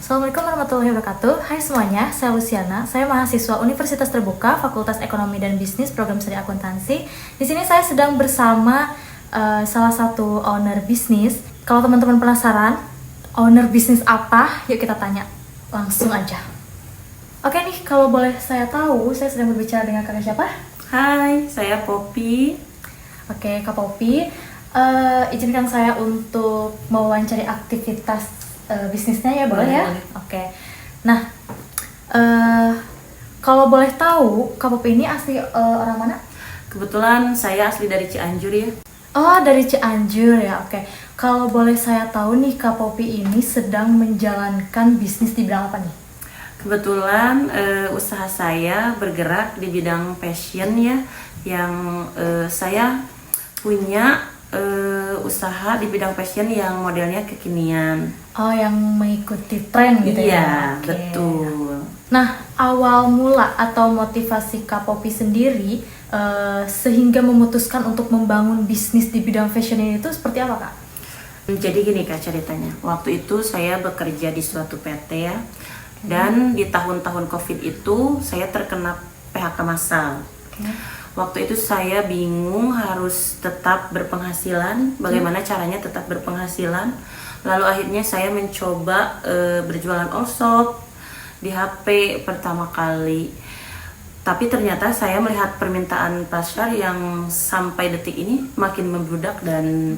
Assalamualaikum warahmatullahi wabarakatuh. Hai semuanya, saya Luciana. Saya mahasiswa Universitas Terbuka, Fakultas Ekonomi dan Bisnis, Program Studi Akuntansi. Di sini saya sedang bersama salah satu owner bisnis. Kalau teman-teman penasaran, owner bisnis apa? Yuk kita tanya langsung aja. Oke nih, kalau boleh saya tahu, saya sedang berbicara dengan kakak siapa? Hai, saya Poppy. Oke, Kak Poppy, izinkan saya untuk mewawancari aktivitas bisnisnya ya, boleh ya? Boleh. Oke. Nah, kalau boleh tahu, Kak Poppy ini asli orang mana? Kebetulan saya asli dari Cianjur ya. Oh, dari Cianjur ya, oke. Kalau boleh saya tahu nih, Kak Poppy ini sedang menjalankan bisnis di bidang apa nih? Kebetulan usaha saya bergerak di bidang fashion ya, yang saya punya usaha di bidang fashion yang modelnya kekinian. Oh, yang mengikuti tren gitu ya? Iya, Oke. betul. Nah, awal mula atau motivasi Kak Poppy sendiri sehingga memutuskan untuk membangun bisnis di bidang fashion ini itu seperti apa, Kak? Jadi gini Kak ceritanya, waktu itu saya bekerja di suatu PT ya, dan di tahun-tahun COVID itu saya terkena PHK massal. Waktu itu saya bingung harus tetap berpenghasilan, bagaimana caranya tetap berpenghasilan. Lalu akhirnya saya mencoba berjualan all shop di HP pertama kali. Tapi ternyata saya melihat permintaan pasar yang sampai detik ini makin membludak dan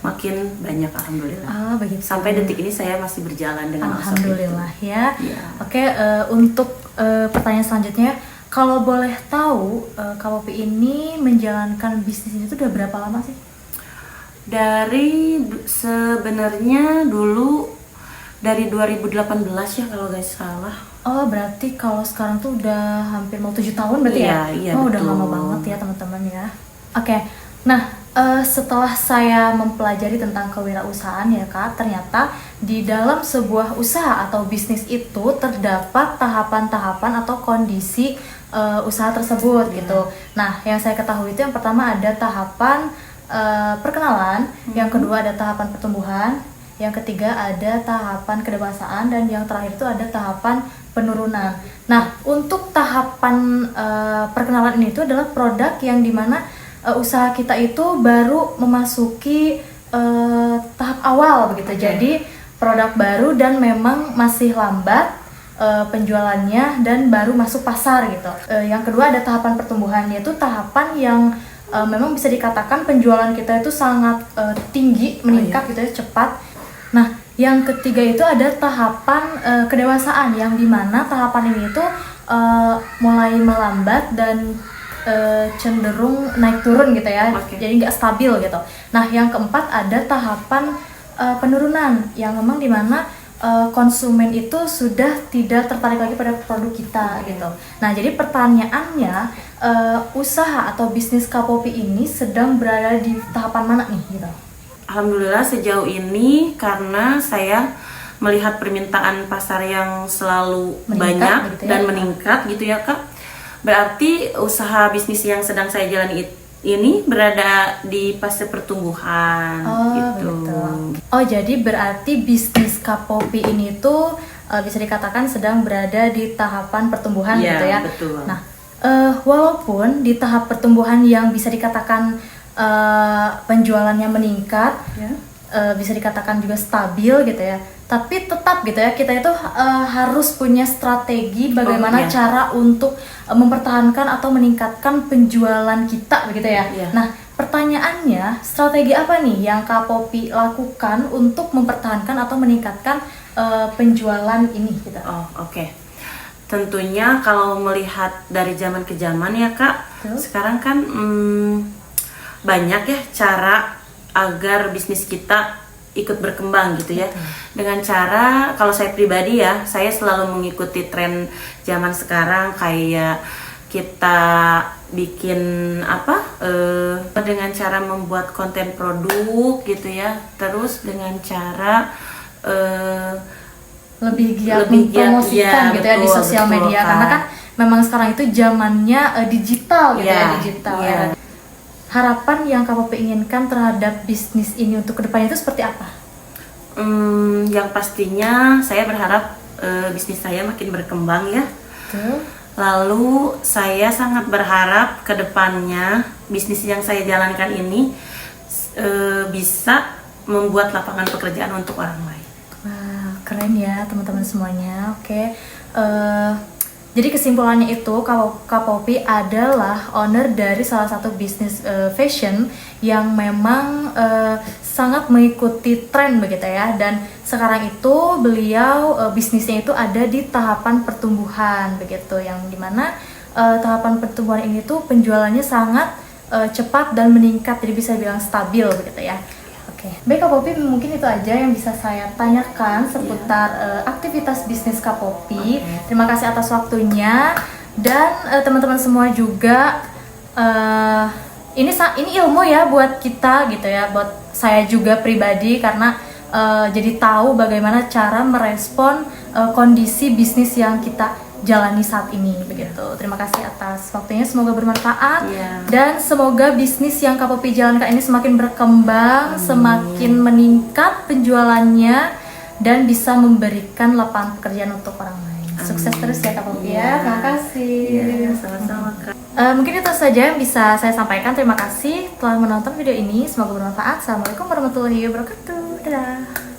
makin banyak, alhamdulillah. Ah, begitu. Sampai detik ini saya masih berjalan dengan all shop itu. Alhamdulillah ya. Iya. Oke, untuk pertanyaan selanjutnya, kalau boleh tahu, Kak Poppy ini menjalankan bisnis ini tuh udah berapa lama sih? Sebenarnya dulu dari 2018 ya kalau nggak salah. Oh, berarti kalau sekarang tuh udah hampir mau 7 tahun berarti ya? Iya, Oh, udah betul. lama banget ya teman-teman ya. Oke, nah setelah saya mempelajari tentang kewirausahaan ya Kak, ternyata di dalam sebuah usaha atau bisnis itu terdapat tahapan-tahapan atau kondisi usaha tersebut gitu. Nah, yang saya ketahui itu yang pertama ada tahapan perkenalan, yang kedua ada tahapan pertumbuhan, yang ketiga ada tahapan kedewasaan, dan yang terakhir itu ada tahapan penurunan. Nah, untuk tahapan perkenalan ini itu adalah produk yang dimana usaha kita itu baru memasuki tahap awal begitu. Jadi produk baru dan memang masih lambat penjualannya dan baru masuk pasar gitu. Yang kedua ada tahapan pertumbuhan, yaitu tahapan yang memang bisa dikatakan penjualan kita itu sangat tinggi, meningkat gitu ya, cepat. Nah, yang ketiga itu ada tahapan kedewasaan, yang dimana tahapan ini itu mulai melambat dan cenderung naik turun gitu ya, jadi nggak stabil gitu. Nah, yang keempat ada tahapan penurunan, yang memang dimana konsumen itu sudah tidak tertarik lagi pada produk kita gitu. Nah, jadi pertanyaannya, usaha atau bisnis Kak Poppy ini sedang berada di tahapan mana nih gitu? Alhamdulillah sejauh ini karena saya melihat permintaan pasar yang selalu banyak gitu ya, dan meningkat gitu ya Kak. Berarti usaha bisnis yang sedang saya jalani ini berada di fase pertumbuhan gitu. Betul. Oh, jadi berarti bisnis Kak Poppy ini tuh bisa dikatakan sedang berada di tahapan pertumbuhan gitu ya. Betul. Nah, walaupun di tahap pertumbuhan yang bisa dikatakan penjualannya meningkat, bisa dikatakan juga stabil gitu ya, tapi tetap gitu ya, kita itu harus punya strategi bagaimana cara untuk mempertahankan atau meningkatkan penjualan kita begitu ya. Nah, pertanyaannya, strategi apa nih yang Kak Poppy lakukan untuk mempertahankan atau meningkatkan penjualan ini gitu? Oke. Tentunya kalau melihat dari zaman ke zaman ya Kak, sekarang kan banyak ya cara agar bisnis kita ikut berkembang gitu ya. Dengan cara, kalau saya pribadi ya, saya selalu mengikuti tren zaman sekarang, kayak kita bikin dengan cara membuat konten produk gitu ya. Terus dengan cara lebih giat mempromosikan gitu ya di sosial media, karena kan memang sekarang itu zamannya digital gitu ya, digital. Harapan yang Kak Poppy inginkan terhadap bisnis ini untuk kedepannya itu seperti apa? Yang pastinya saya berharap bisnis saya makin berkembang ya. Betul. Lalu saya sangat berharap ke depannya bisnis yang saya jalankan ini bisa membuat lapangan pekerjaan untuk orang lain. Wah, keren ya teman-teman semuanya. Oke. Jadi kesimpulannya itu Kak Popi adalah owner dari salah satu bisnis fashion yang memang sangat mengikuti tren begitu ya. Dan sekarang itu beliau bisnisnya itu ada di tahapan pertumbuhan begitu, yang dimana tahapan pertumbuhan ini tuh penjualannya sangat cepat dan meningkat, jadi bisa bilang stabil begitu ya. Oke, baik Kak Popi, mungkin itu aja yang bisa saya tanyakan seputar aktivitas bisnis Kak Popi. Terima kasih atas waktunya, dan teman-teman semua juga ini ilmu ya buat kita gitu ya, buat saya juga pribadi, karena jadi tahu bagaimana cara merespon kondisi bisnis yang kita jalani saat ini begitu. Terima kasih atas waktunya, semoga bermanfaat dan semoga bisnis yang Kak Popi jalankan ini semakin berkembang, semakin meningkat penjualannya dan bisa memberikan lapangan pekerjaan untuk orang lain. Sukses terus ya Kak Popi ya. Terima kasih. Sama-sama Kak. Mungkin itu saja yang bisa saya sampaikan. Terima kasih telah menonton video ini, semoga bermanfaat. Assalamualaikum warahmatullahi wabarakatuh. Dadah.